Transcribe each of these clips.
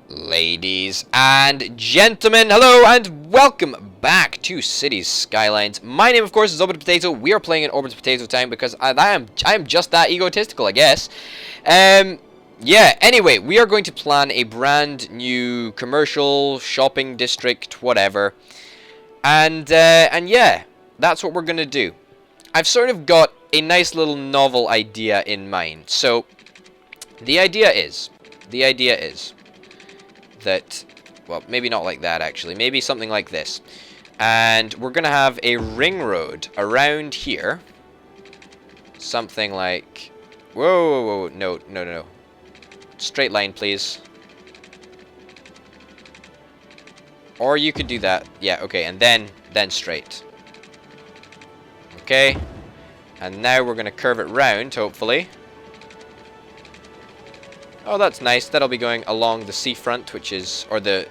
Ladies and gentlemen, hello and welcome back to Cities Skylines. My name, of course, is Orbit Potato. We are playing in Orbit Potato time because I am just that egotistical, I guess. Yeah. Anyway, we are going to plan a brand new commercial shopping district, whatever, and yeah, that's what we're gonna do. I've sort of got a nice little novel idea in mind. So the idea is that, well, maybe not like that actually, maybe something like this. And we're gonna have a ring road around here. Something like, whoa, no. Straight line, please. Or you could do that. Yeah, okay, and then straight. Okay. And now we're gonna curve it round, hopefully. Oh, that's nice. That'll be going along the seafront, which is, or the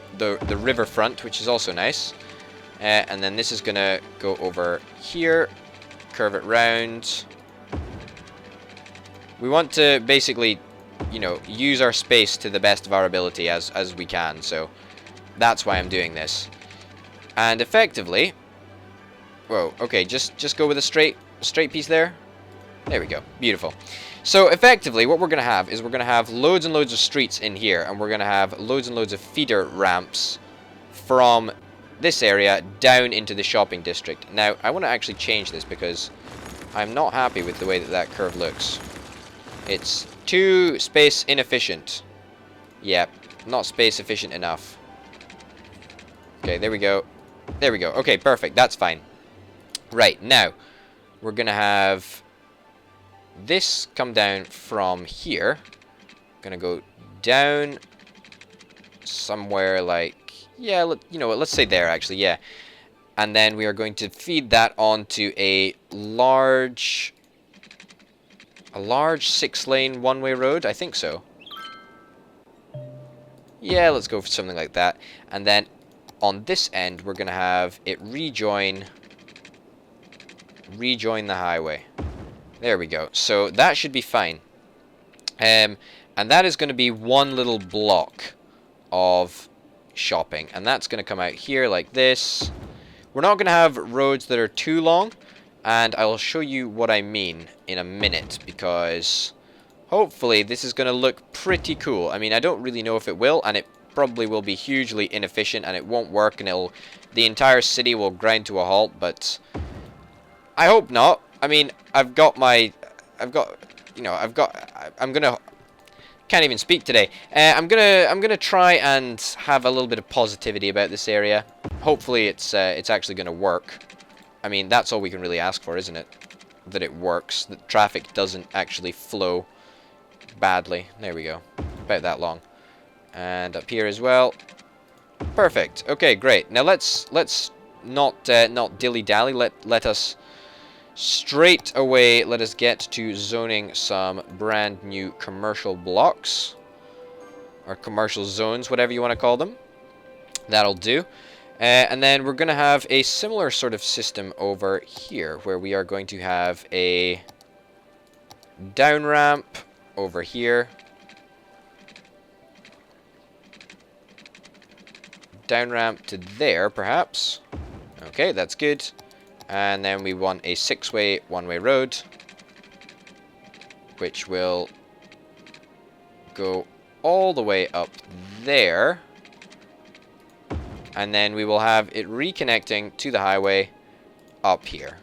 river front, which is also nice. And then this is gonna go over here, curve it round. We want to basically, you know, use our space to the best of our ability as we can. So that's why I'm doing this. And effectively, whoa, okay, just go with a straight piece there. There we go. Beautiful. So effectively, what we're going to have is we're going to have loads and loads of streets in here, and we're going to have loads and loads of feeder ramps from this area down into the shopping district. Now, I want to actually change this because I'm not happy with the way that curve looks. It's too space inefficient. Yep, not space efficient enough. Okay, there we go. There we go. Okay, perfect. That's fine. Right, now, we're going to have this come down from here. Gonna go down somewhere like, yeah, you know what, let's say there actually, yeah. And then we are going to feed that onto a large 6-lane one-way road, I think so. Yeah, let's go for something like that. And then on this end, we're gonna have it rejoin the highway. There we go. So that should be fine. And that is going to be one little block of shopping. And that's going to come out here like this. We're not going to have roads that are too long. And I'll show you what I mean in a minute. Because hopefully this is going to look pretty cool. I mean, I don't really know if it will. And it probably will be hugely inefficient. And it won't work. And the entire city will grind to a halt. But I hope not. I mean, I'm gonna, can't even speak today. I'm gonna try and have a little bit of positivity about this area. Hopefully it's actually gonna work. I mean, that's all we can really ask for, isn't it? That it works, that traffic doesn't actually flow badly. There we go. About that long. And up here as well. Perfect. Okay, great. Now let's not dilly-dally. Let us straight away, let us get to zoning some brand new commercial blocks. Or commercial zones, whatever you want to call them. That'll do. And then we're going to have a similar sort of system over here, where we are going to have a down ramp over here. Down ramp to there, perhaps. Okay, that's good. And then we want a 6-way one-way road, which will go all the way up there. And then we will have it reconnecting to the highway up here.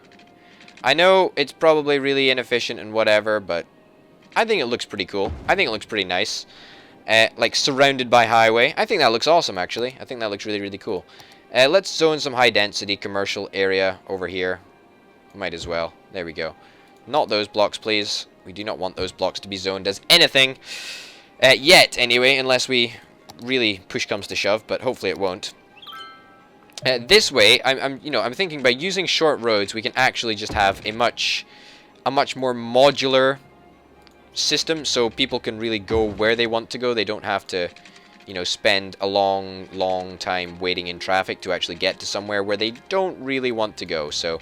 I know it's probably really inefficient and whatever, but I think it looks pretty cool. I think it looks pretty nice. Like surrounded by highway. I think that looks awesome, actually. I think that looks really, really cool. Let's zone some high-density commercial area over here. Might as well. There we go. Not those blocks, please. We do not want those blocks to be zoned as anything. Yet, anyway, unless we really push comes to shove, but hopefully it won't. This way, I'm thinking by using short roads, we can actually just have a much more modular system, so people can really go where they want to go. They don't have to, you know, spend a long time waiting in traffic to actually get to somewhere where they don't really want to go. So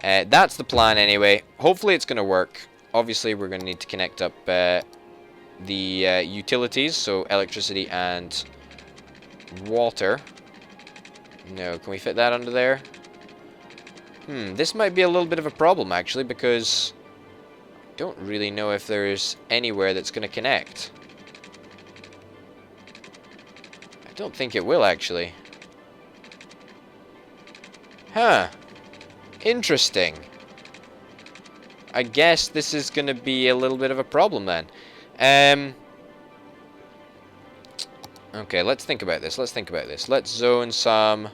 that's the plan anyway. Hopefully it's going to work. Obviously we're going to need to connect up the utilities, so electricity and water. No, can we fit that under there? This might be a little bit of a problem, actually, because I don't really know if there's anywhere that's going to connect. I don't think it will, actually. Huh. Interesting. I guess this is going to be a little bit of a problem, then. Okay, let's think about this. Let's zone some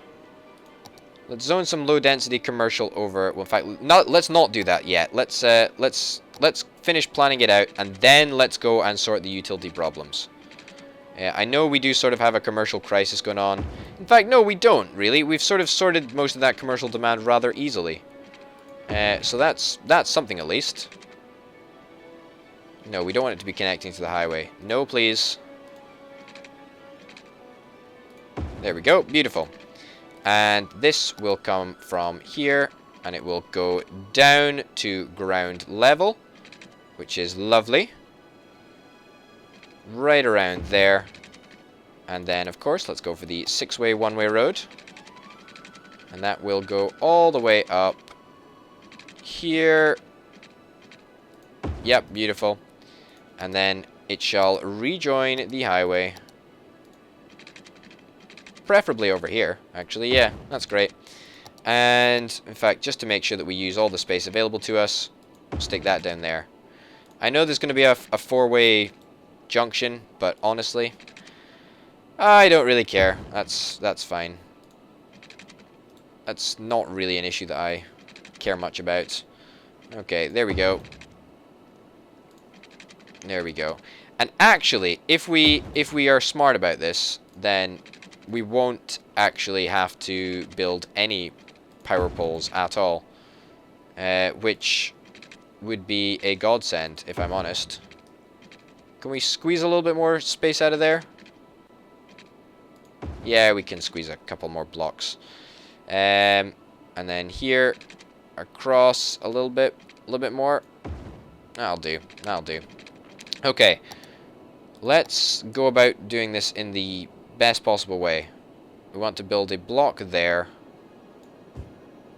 low-density commercial over. Well, in fact, let's not do that yet. Let's finish planning it out, and then let's go and sort the utility problems. I know we do sort of have a commercial crisis going on. In fact, no, we don't really. We've sort of sorted most of that commercial demand rather easily. So that's something at least. No, we don't want it to be connecting to the highway. No, please. There we go. Beautiful. And this will come from here, and it will go down to ground level, which is lovely. Right around there. And then, of course, let's go for the 6-way one-way road. And that will go all the way up here. Yep, beautiful. And then it shall rejoin the highway. Preferably over here, actually. Yeah, that's great. And, in fact, just to make sure that we use all the space available to us, stick that down there. I know there's going to be a 4-way junction, but honestly, I don't really care. That's fine. That's not really an issue that I care much about. Okay, there we go. There we go. And actually, if we are smart about this, then we won't actually have to build any power poles at all, which would be a godsend, if I'm honest. Can we squeeze a little bit more space out of there? Yeah, we can squeeze a couple more blocks. And then here, across a little bit more. That'll do. Okay, let's go about doing this in the best possible way. We want to build a block there,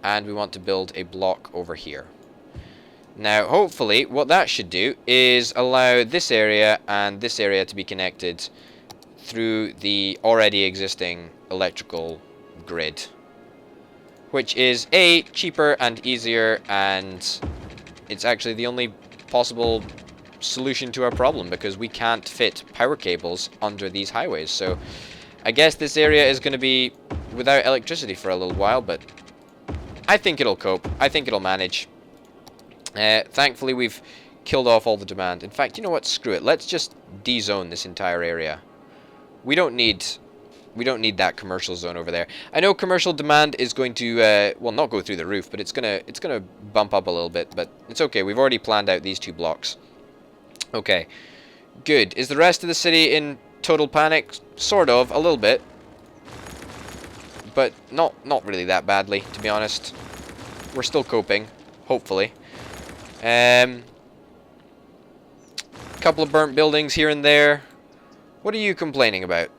and we want to build a block over here. Now, hopefully, what that should do is allow this area and this area to be connected through the already existing electrical grid, which is A, cheaper and easier, and it's actually the only possible solution to our problem, because we can't fit power cables under these highways. So I guess this area is going to be without electricity for a little while, but I think it'll cope. I think it'll manage. Thankfully, we've killed off all the demand. In fact, you know what? Screw it. Let's just de-zone this entire area. We don't need that commercial zone over there. I know commercial demand is going to well, not go through the roof, but it's gonna bump up a little bit. But it's okay. We've already planned out these 2 blocks. Okay, good. Is the rest of the city in total panic? Sort of, a little bit, but not really that badly, to be honest. We're still coping, hopefully. Couple of burnt buildings here and there. What are you complaining about?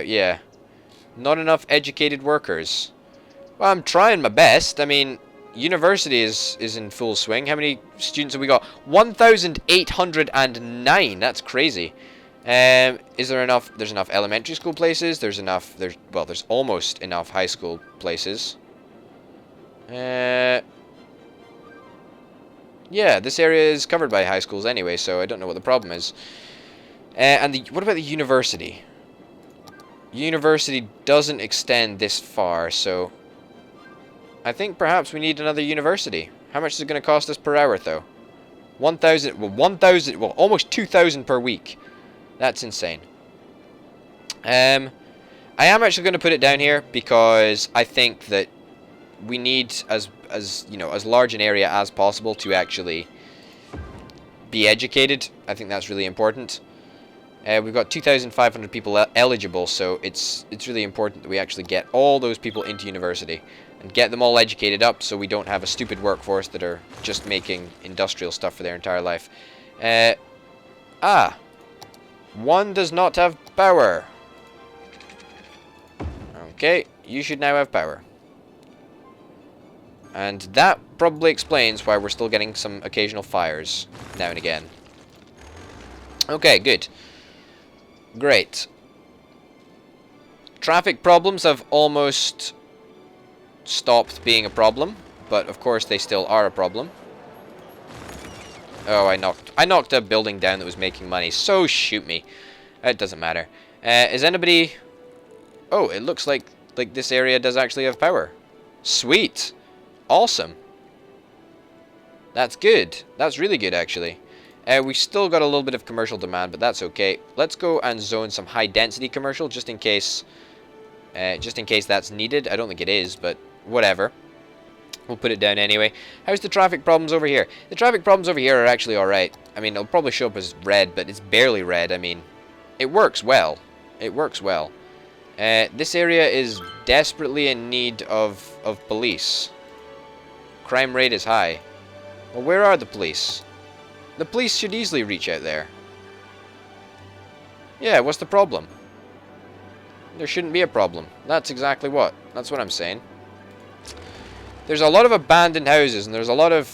Yeah. Not enough educated workers. Well, I'm trying my best. I mean, university is in full swing. How many students have we got? 1,809. That's crazy. Is there enough? There's enough elementary school places. There's almost enough high school places. Yeah, this area is covered by high schools anyway, so I don't know what the problem is. And what about the university? University doesn't extend this far, so I think perhaps we need another university. How much is it going to cost us per hour, though? 1,000, well, almost 2,000 per week. That's insane. I am actually going to put it down here because I think that we need as large an area as possible to actually be educated. I think that's really important. We've got 2,500 people eligible, so it's really important that we actually get all those people into university and get them all educated up, so we don't have a stupid workforce that are just making industrial stuff for their entire life. One does not have power. Okay, you should now have power. And that probably explains why we're still getting some occasional fires now and again. Okay, good. Great. Traffic problems have almost stopped being a problem, but of course they still are a problem. Oh, I knocked a building down that was making money, so shoot me. It doesn't matter. Is anybody... Oh, it looks like this area does actually have power. Sweet. Awesome. That's good. That's really good, actually. We've still got a little bit of commercial demand, but that's okay. Let's go and zone some high-density commercial, just in case that's needed. I don't think it is, but whatever. We'll put it down anyway. How's the traffic problems over here? The traffic problems over here are actually alright. I mean, it'll probably show up as red, but it's barely red. I mean, it works well. It works well. This area is desperately in need of police. Crime rate is high. Well, where are the police? The police should easily reach out there. Yeah, what's the problem? There shouldn't be a problem. That's exactly what. That's what I'm saying. There's a lot of abandoned houses, and there's a lot of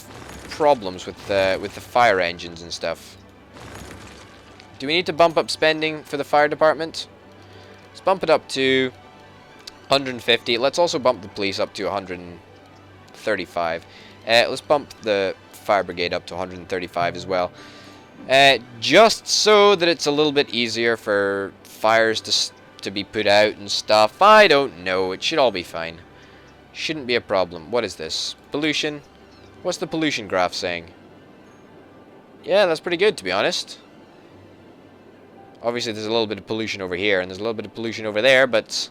problems with the fire engines and stuff. Do we need to bump up spending for the fire department? Let's bump it up to 150. Let's also bump the police up to 135. Let's bump the fire brigade up to 135 as well. Just so that it's a little bit easier for fires to be put out and stuff. I don't know. It should all be fine. Shouldn't be a problem. What is this? Pollution? What's the pollution graph saying? Yeah, that's pretty good, to be honest. Obviously, there's a little bit of pollution over here, and there's a little bit of pollution over there, but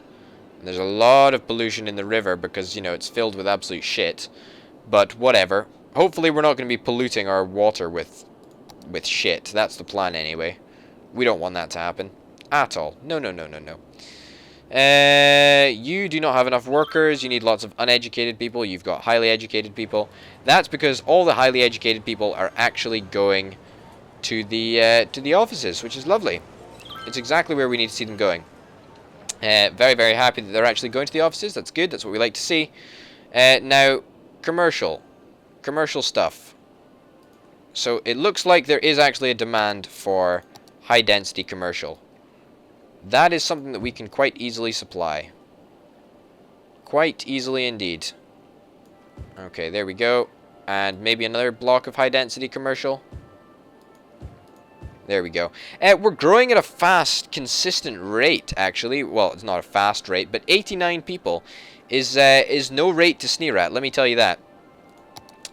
there's a lot of pollution in the river because, you know, it's filled with absolute shit. But whatever. Hopefully, we're not going to be polluting our water with shit. That's the plan, anyway. We don't want that to happen. At all. No, no, no, no, no. You do not have enough workers. You need lots of uneducated people. You've got highly educated people. That's because all the highly educated people are actually going to the offices, which is lovely. It's exactly where we need to see them going. Very, very happy that they're actually going to the offices. That's good. That's what we like to see. Now, commercial stuff. So it looks like there is actually a demand for high-density commercial. That is something that we can quite easily supply. Quite easily indeed. Okay, there we go. And maybe another block of high-density commercial. There we go. We're growing at a fast, consistent rate, actually. Well, it's not a fast rate, but 89 people is no rate to sneer at, let me tell you that.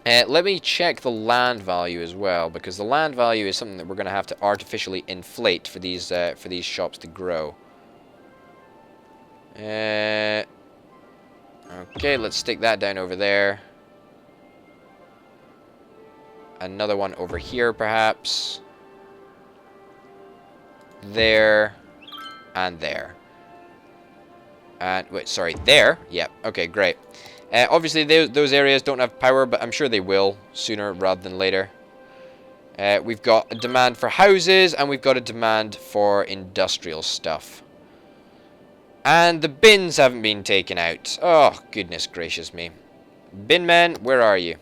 Let me check the land value as well, because the land value is something that we're going to have to artificially inflate for these shops to grow. Okay, let's stick that down over there. Another one over here, perhaps. There. And there. And, wait, sorry, there? Yep, okay, great. Obviously, those areas don't have power, but I'm sure they will sooner rather than later. We've got a demand for houses, and we've got a demand for industrial stuff. And the bins haven't been taken out. Oh, goodness gracious me. Bin men, where are you?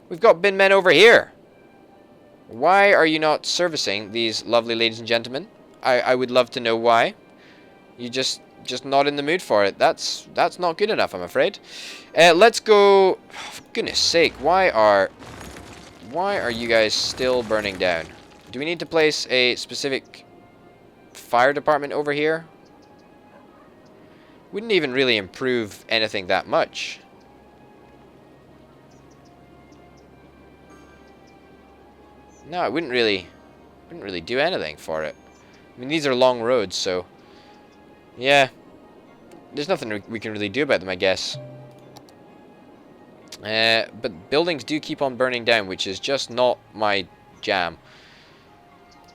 We've got bin men over here. Why are you not servicing these lovely ladies and gentlemen? I would love to know why. You just not in the mood for it. That's not good enough, I'm afraid. Let's go. For goodness sake, why are you guys still burning down? Do we need to place a specific fire department over here? Wouldn't even really improve anything that much. No, it wouldn't really do anything for it. I mean, these are long roads, so yeah, there's nothing we can really do about them, I guess. But buildings do keep on burning down, which is just not my jam.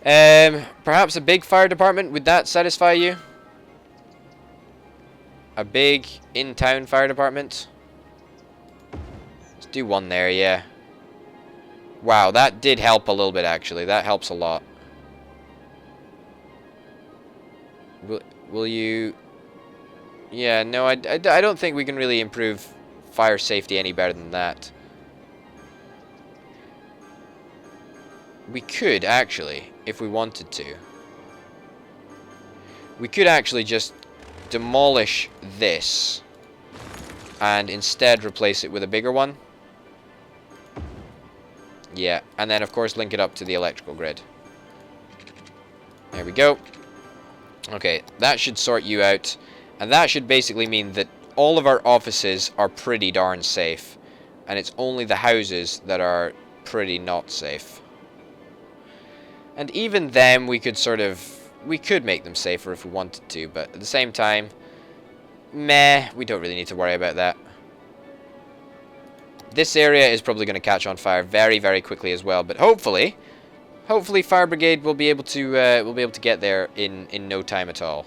Perhaps a big fire department, would that satisfy you? A big in-town fire department? Let's do one there, yeah. Wow, that did help a little bit, actually. That helps a lot. Will you Yeah, no, I don't think we can really improve fire safety any better than that. We could, actually, if we wanted to. We could actually just demolish this and instead replace it with a bigger one. Yeah, and then, of course, link it up to the electrical grid. There we go. Okay, that should sort you out. And that should basically mean that all of our offices are pretty darn safe. And it's only the houses that are pretty not safe. And even them, we could sort of... We could make them safer if we wanted to, but at the same time... Meh, we don't really need to worry about that. This area is probably going to catch on fire very, very quickly as well, but hopefully Fire Brigade will be able to get there in no time at all.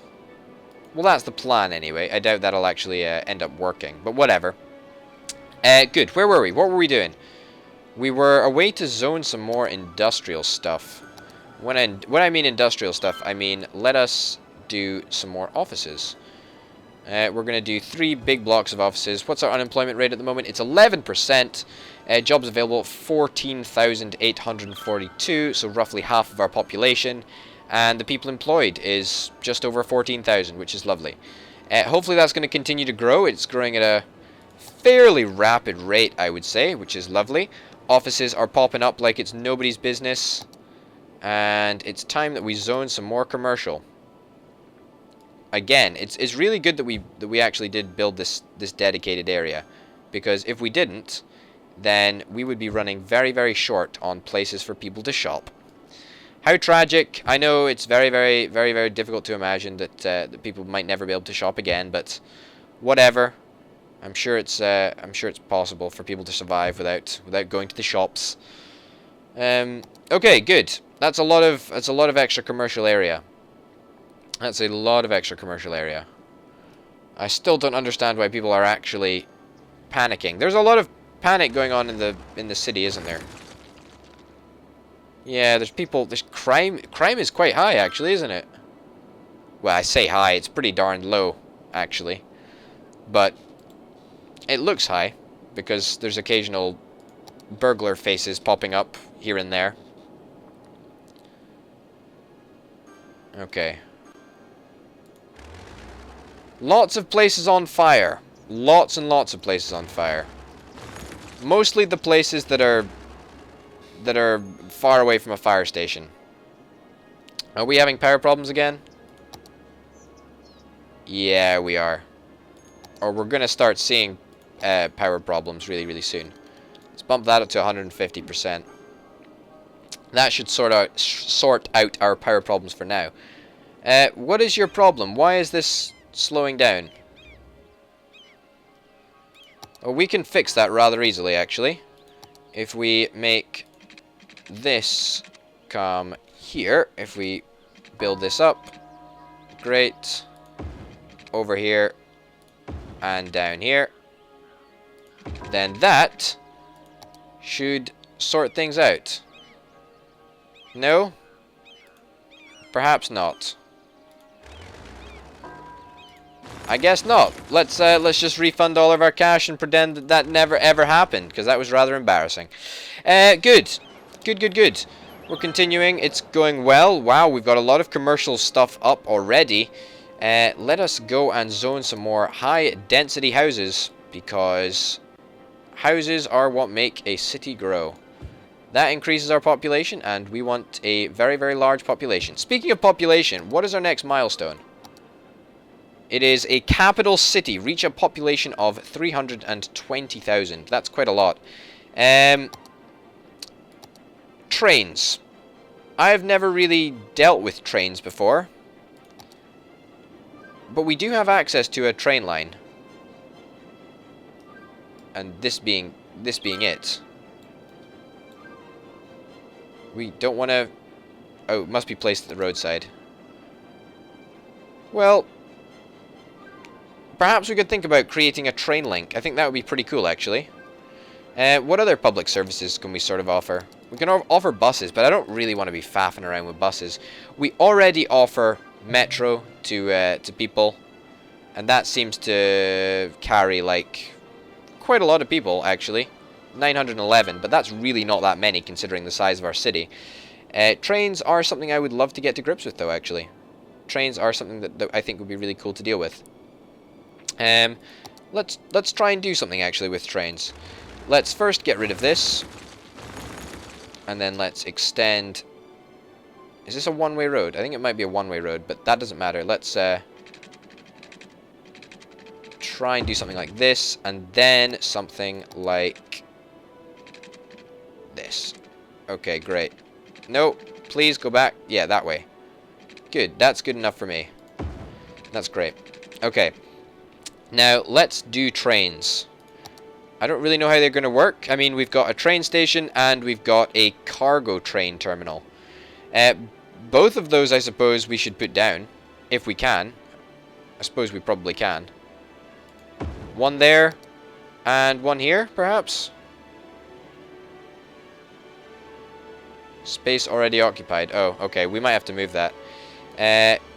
Well, that's the plan anyway. I doubt that'll actually end up working, but whatever. Good. Where were we? What were we doing? We were away to zone some more industrial stuff. When I mean industrial stuff, I mean let us do some more offices. We're going to do 3 big blocks of offices. What's our unemployment rate at the moment? It's 11%. Jobs available, 14,842, so roughly half of our population. And the people employed is just over 14,000, which is lovely. Hopefully that's going to continue to grow. It's growing at a fairly rapid rate, I would say, which is lovely. Offices are popping up like it's nobody's business. And it's time that we zone some more commercial. Again, it's really good that we actually did build this dedicated area, because if we didn't, then we would be running very, very short on places for people to shop. How tragic! I know it's very, very, very, very difficult to imagine that people might never be able to shop again, but whatever. I'm sure it's possible for people to survive without going to the shops. Okay, good. That's a lot of extra commercial area. That's a lot of extra commercial area. I still don't understand why people are actually panicking. There's a lot of panic going on in the city, isn't there? Yeah, there's crime. Crime is quite high, actually, isn't it? Well, I say high. It's pretty darn low, actually. But it looks high because there's occasional burglar faces popping up here and there. Okay. Lots of places on fire. Lots and lots of places on fire. Mostly the places that are far away from a fire station. Are we having power problems again? Yeah, we are. Or we're going to start seeing power problems really, really soon. Let's bump that up to 150%. That should sort out our power problems for now. What is your problem? Why is this slowing down? Well, we can fix that rather easily, actually. If we make this come here, if we build this up, great, over here, and down here, then that should sort things out. No? Perhaps not. I guess not. Let's just refund all of our cash and pretend that never ever happened, because that was rather embarrassing. Good. Good. We're continuing. It's going well. Wow, we've got a lot of commercial stuff up already. Let us go and zone some more high-density houses, because houses are what make a city grow. That increases our population, and we want a very, very large population. Speaking of population, what is our next milestone? It is a capital city. Reach a population of 320,000. That's quite a lot. Trains. I have never really dealt with trains before. But we do have access to a train line. And this being it. We don't want to... Oh, it must be placed at the roadside. Well... Perhaps we could think about creating a train link. I think that would be pretty cool, actually. What other public services can we sort of offer? We can offer buses, but I don't really want to be faffing around with buses. We already offer metro to people. And that seems to carry, like, quite a lot of people, actually. 911, but that's really not that many considering the size of our city. Trains are something I would love to get to grips with, though, actually. Trains are something that I think would be really cool to deal with. Let's try and do something, actually, with trains. Let's first get rid of this. And then let's extend... Is this a one-way road? I think it might be a one-way road, but that doesn't matter. Let's try and do something like this, and then something like this. Okay, great. No, please go back. Yeah, that way. Good, that's good enough for me. That's great. Okay, now let's do trains. I don't really know how they're going to work. I mean, we've got a train station and we've got a cargo train terminal. Both of those, I suppose, we should put down, if we can. I suppose we probably can. One there, and one here, perhaps? Space already occupied. Oh, okay, we might have to move that.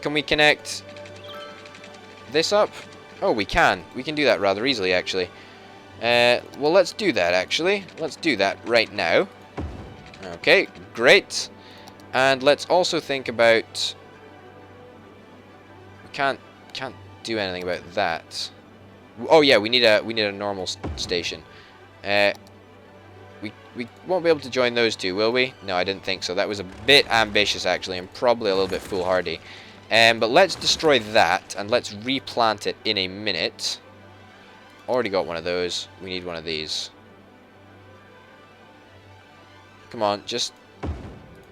Can we connect this up? Oh, we can. We can do that rather easily, actually. Well, let's do that, actually. Let's do that right now. Okay, great. And let's also think about... We can't do anything about that. Oh yeah, we need a normal station. We won't be able to join those two, will we? No, I didn't think so. That was a bit ambitious, actually, and probably a little bit foolhardy. But let's destroy that, and let's replant it in a minute. Already got one of those. We need one of these. Come on, just...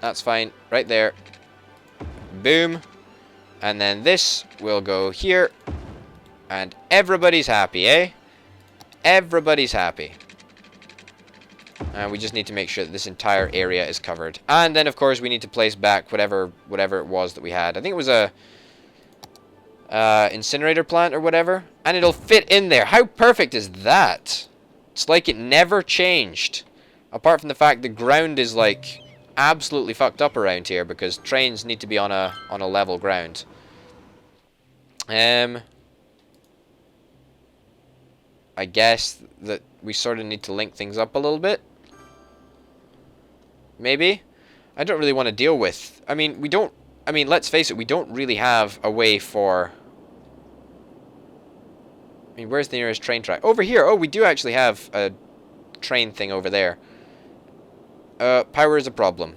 That's fine. Right there. Boom. And then this will go here. And everybody's happy, eh? Everybody's happy. And we just need to make sure that this entire area is covered. And then, of course, we need to place back whatever it was that we had. I think it was a incinerator plant or whatever. And it'll fit in there. How perfect is that? It's like it never changed. Apart from the fact the ground is, like, absolutely fucked up around here because trains need to be on a level ground. I guess that we sort of need to link things up a little bit. Maybe? I don't really want to deal with... I mean, we don't... I mean, let's face it, we don't really have a way for... I mean, where's the nearest train track? Over here! Oh, we do actually have a train thing over there. Power is a problem.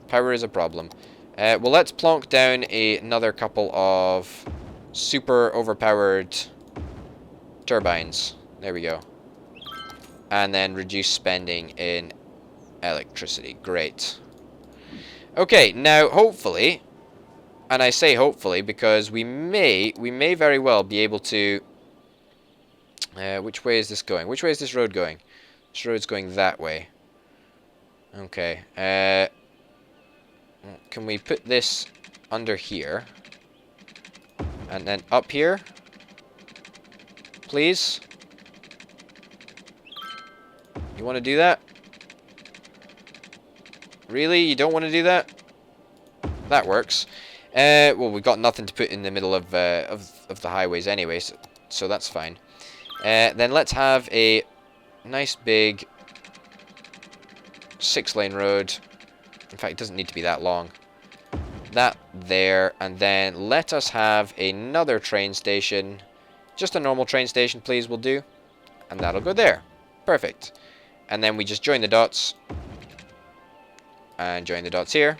Power is a problem. Well, let's plonk down another couple of super overpowered turbines. There we go. And then reduce spending in electricity. Great. Okay, now hopefully, and I say hopefully because we may very well be able to... which way is this going? Which way is this road going? This road's going that way. Okay. Can we put this under here? And then up here? Please? You want to do that? Really? You don't want to do that? That works. Well, we've got nothing to put in the middle of the highways anyway, so that's fine. Then let's have a nice big 6-lane road. In fact, it doesn't need to be that long. That there, and then let us have another train station. Just a normal train station, please, will do. And that'll go there. Perfect. And then we just join the dots. And join the dots here.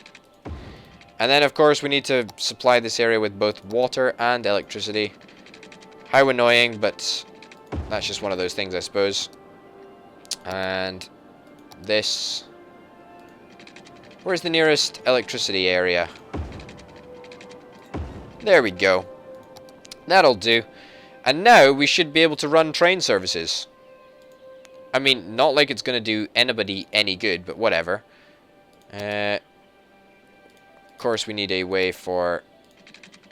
And then, of course, we need to supply this area with both water and electricity. How annoying, but that's just one of those things, I suppose. And this... Where's the nearest electricity area? There we go. That'll do. And now we should be able to run train services. I mean, not like it's going to do anybody any good, but whatever. Of course, we need a way for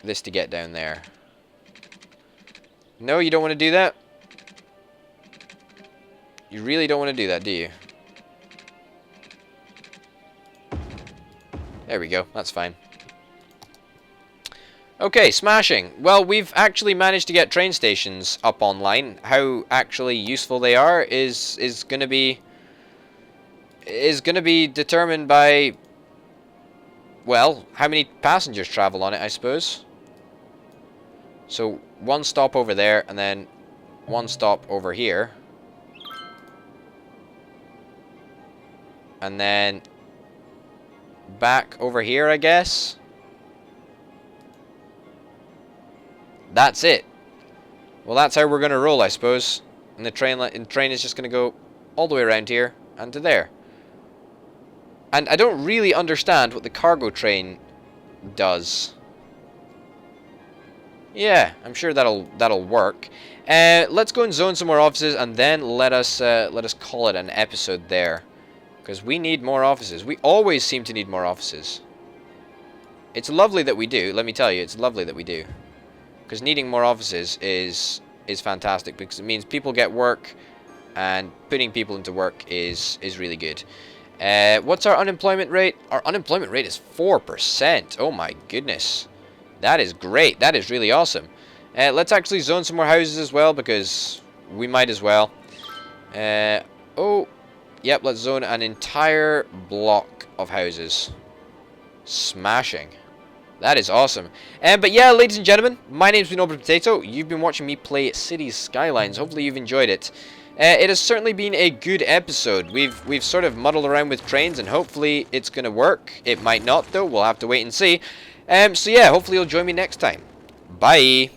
this to get down there. No, you don't want to do that? You really don't want to do that, do you? There we go. That's fine. Okay, smashing. Well, we've actually managed to get train stations up online. How actually useful they are is gonna be determined by, well, how many passengers travel on it, I suppose. So one stop over there, and then one stop over here, and then back over here, I guess. That's it. Well, that's how we're gonna roll, I suppose. And the train is just gonna go all the way around here and to there. And I don't really understand what the cargo train does. Yeah, I'm sure that'll work. Let's go and zone some more offices, and then let us call it an episode there, because we need more offices. We always seem to need more offices. It's lovely that we do. Let me tell you, it's lovely that we do. Because needing more offices is fantastic, because it means people get work, and putting people into work is really good. What's our unemployment rate? Our unemployment rate is 4%. Oh my goodness. That is great. That is really awesome. Let's actually zone some more houses as well, because we might as well. Oh, yep, let's zone an entire block of houses. Smashing. That is awesome. But yeah, ladies and gentlemen, my name's been Open Potato. You've been watching me play Cities Skylines. Hopefully you've enjoyed it. It has certainly been a good episode. We've sort of muddled around with trains, and hopefully it's going to work. It might not, though. We'll have to wait and see. So yeah, hopefully you'll join me next time. Bye!